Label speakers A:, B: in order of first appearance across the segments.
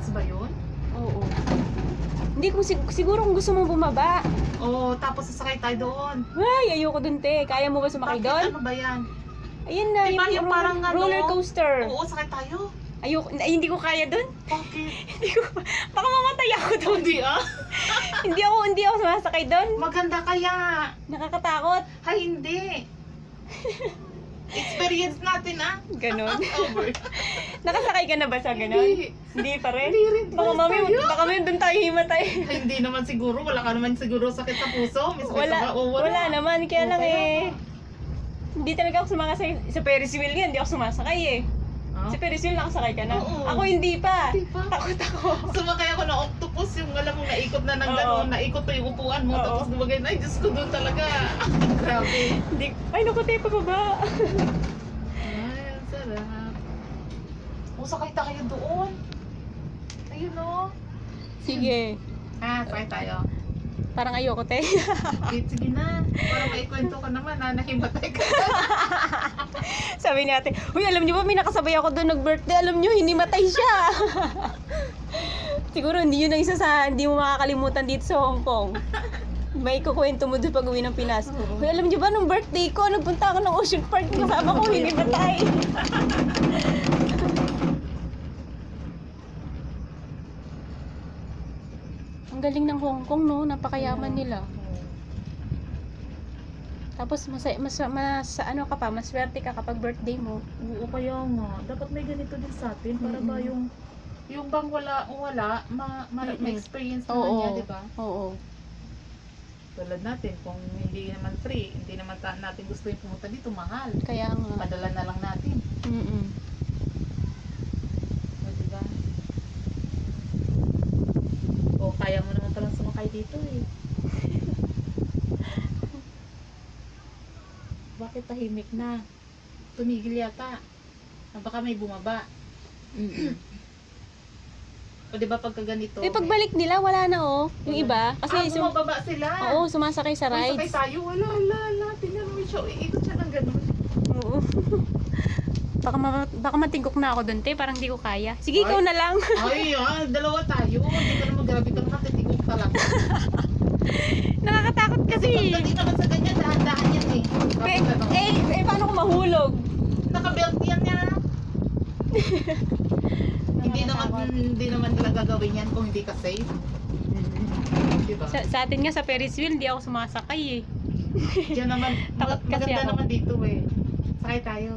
A: experience ba yun?
B: Oo. Hindi ko siguro kung gusto mong bumaba.
A: Oo, tapos sasakay tayo doon.
B: Ay, ayoko dun, te. Kaya mo ba sumakay
A: Bakit?
B: doon?
A: Ano ba yan?
B: Ayun na,
A: Diba yung parang ano?
B: roller coaster.
A: Oo, sakay tayo.
B: Ayoko, hindi ko kaya dun.
A: Bakit?
B: Hindi ko, baka mamatay ako doon.
A: Hindi ah.
B: hindi ako sumasakay doon.
A: Maganda kaya.
B: Nakakatakot.
A: Hay, hindi. Experience natin ah.
B: Ganon.
A: Over.
B: Nakasakay ka na ba sa ganon? Hindi pa rin?
A: Hindi rin.
B: Baka mami doon tayo himatay.
A: Ay, hindi naman siguro. Wala ka naman siguro sakit sa puso. May sakit
B: Wala,
A: ka ba? O,
B: wala naman. Kaya lang
A: Okay.
B: hindi talaga ako sumakasay. Sa Ferris wheel nga, hindi ako sumasakay eh.
A: Ah?
B: Sa Ferris wheel nakasakay ka na?
A: Oo.
B: Ako hindi pa.
A: Hindi pa.
B: Takot ako.
A: Sumakay ako ng octopus, yung alam mo, naikot na ng
B: Oo.
A: gano'n, naikot pa yung upuan mo,
B: Oo.
A: tapos lumagay na, ay Diyos ko doon talaga. Grabe.
B: Hindi, ay naku tayo pababa.
A: Ay, ang sarap. O, sakay tayo doon. Ayun o.
B: Sige.
A: Sakay tayo.
B: Parang ayoko te.
A: Sige na, para maikwento ka naman, nahimatay ka.
B: Sabi ni ate, uy alam niyo ba may nakasabay ako doon nag-birthday, alam niyo hinimatay siya. Siguro hindi yun ang isa sa hindi mo makakalimutan dito sa Hong Kong. May kukwento mo doon pag uwi ng Pinas. Uy alam niyo ba nung birthday ko, nagpunta ako ng Ocean Park, kasama ko hinimatay. Ang galing ng Hong Kong no, napakayaman nila. Tapos mas ano ka pa, maswerte ka kapag birthday mo.
A: Oo, kaya nga. Dapat may ganito din sa atin para ba yung bang wala, ma-experience naman
B: Oo.
A: niya, di ba?
B: Oo.
A: Tulad natin, kung hindi naman free, hindi naman natin gusto yung pumunta dito, mahal.
B: Kaya nga.
A: Padala na lang natin.
B: Mm-mm.
A: O, diba? O, kaya mo naman palang sumakay dito eh. Bakit tahimik na? Tumigil yata. Baka may bumaba. O diba pagka ganito?
B: Eh pagbalik nila wala na oh. Yung iba kasi
A: bumababa sila.
B: oo, sumasakay sa
A: May sakay
B: rides.
A: tayo. Wala. Tingnan mo siya. Iikot siya ng ganun.
B: Oo. Baka matigok na ako doon, te. Parang di ko kaya. Sige, ikaw na lang.
A: Ay, dalawa tayo. Hindi ka naman grabe ka naman. Titigok talaga.
B: Nakakatakot kasi.
A: Pagdating naman sa ganyan, dahan-dahan yan eh. Kapag
B: Paano ko mahulog?
A: naka-belt yan niya. Hindi naman talaga gawin yan kung hindi ka safe. Diba?
B: Sa atin nga sa Ferris wheel, di ako sumasakay eh.
A: Diyan naman,
B: Takot kasi
A: maganda
B: ako.
A: naman dito eh. Sakay tayo.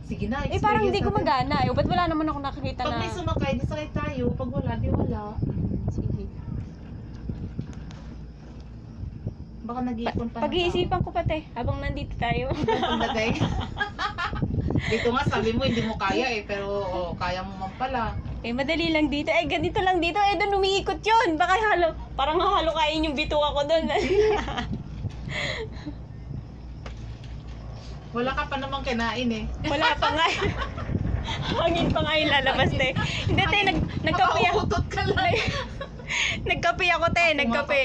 A: Sige na,
B: Eh parang hindi
A: experience natin.
B: gumagana eh. Ba't wala naman ako nakakita
A: Pag
B: na...
A: may sumakay, di sakay tayo. Pag wala, di wala.
B: Sige.
A: Baka nag-iipon pa.
B: Pag-iisipan ko pa, te. Habang nandito tayo.
A: Paglagay. Dito nga, sabi mo hindi mo kaya eh. Pero kaya mo man pala.
B: Eh, madali lang dito. Eh, ganito lang dito. Eh, doon umiikot yun. Baka parang hahalukain yung bituka ko doon.
A: Wala ka pa namang kinain eh.
B: Wala pa nga. Hangin pa nga yung lalabas, te. Hindi, te. Nagkape ako.
A: Makautot ka lang.
B: Nagkape ako, te. Nagkape.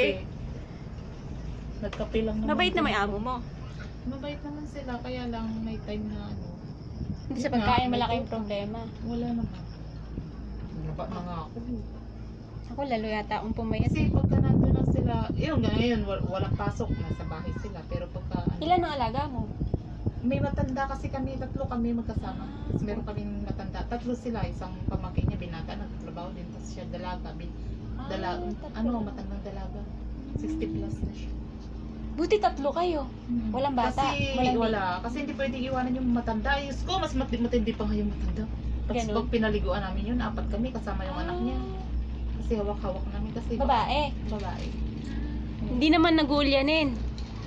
A: Nagkape lang naman.
B: Mabait na may amo mo.
A: Mabait naman sila. Kaya lang may time na ano.
B: Hindi sa pagkain malaking problema.
A: Wala naman. Naba na nga ako.
B: Ako lalo yata akong pumayat.
A: Kasi pagka nandun na sila, yun ngayon, walang pasok. Nasa bahay sila. Pero pagka
B: Ilan ang alaga mo?
A: may matanda kasi kami, tatlo kami magkasama. Tapos meron kaming matanda. Tatlo sila, isang pamangkin niya, binata, nagtatrabaho din. Tapos siya dalaga,
B: tatlo.
A: matandang dalaga. 60 plus na siya.
B: Buti tatlo kayo. Walang bata?
A: Kasi
B: Walang
A: wala. Kasi hindi pwedeng iwanan yung matanda. Diyos ko, mas matindi pa nga yung matanda. Tapos
B: Ganun?
A: pag pinaliguan namin yun, 4 kami kasama yung anak niya. Kasi hawak-hawak namin kasi.
B: Babae.
A: Babae.
B: Hindi naman nag-uulyanin.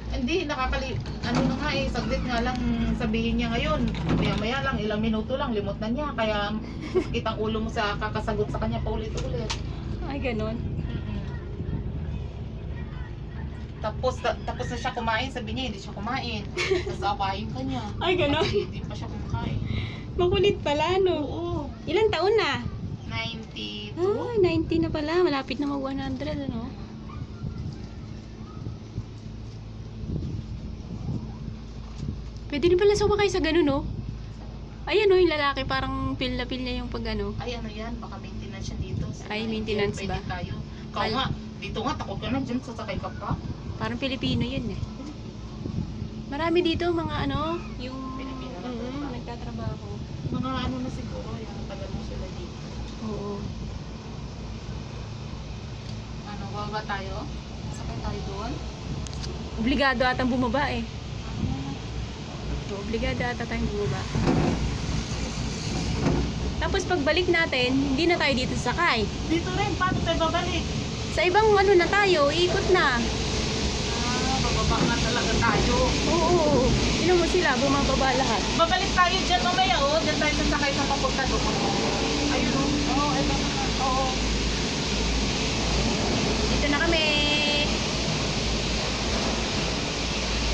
A: Hindi, ano na nga eh, saglit nga lang sabihin niya ngayon. Maya-maya lang, ilang minuto lang, limot na niya. Kaya sakit ang ulo mo sa kakasagot sa kanya paulit-ulit.
B: Ay, ganon.
A: Tapos na siya kumain, sabi niya hindi siya kumain. Tapos awayin ka niya.
B: Ay, ganon.
A: Kasi hindi pa siya kumakain.
B: Makulit pala, no?
A: Oo.
B: Ilang taon na?
A: 92.
B: Ah, 90 na pala. Malapit na mag-100, ano? Pwede rin pala sumakay sa ganun, no? Ayan, no, yung lalaki parang feel na feel niya yung pag ano.
A: Ay ano yan, baka maintenance siya dito
B: Ay, maintenance
A: Pwede
B: ba?
A: tayo. Ikaw nga, dito nga, takot ka na dyan, sasakay ka pa.
B: Parang Pilipino yun eh. Marami dito mga ano, yung
A: Pilipino na ba?
B: nagtatrabaho.
A: Mga ano na siguro, yung tagal mo sila dito.
B: Oo.
A: Ano, baba tayo? Sakay tayo doon?
B: Obligado atang bumaba eh. So, obligado ata tayong bumaba. Tapos pagbalik natin, hindi na tayo dito sakay.
A: Dito rin, paano tayo babalik?
B: Sa ibang ano na tayo, ikot na.
A: Bababa nga talaga tayo.
B: Oo. Tingnan mo sila, bumababa lahat.
A: Babalik tayo dyan mamaya, oh. Dyan tayo sasakay sa papunta doon. Ayun, oh. Oo, ito na. Oo.
B: Dito na kami.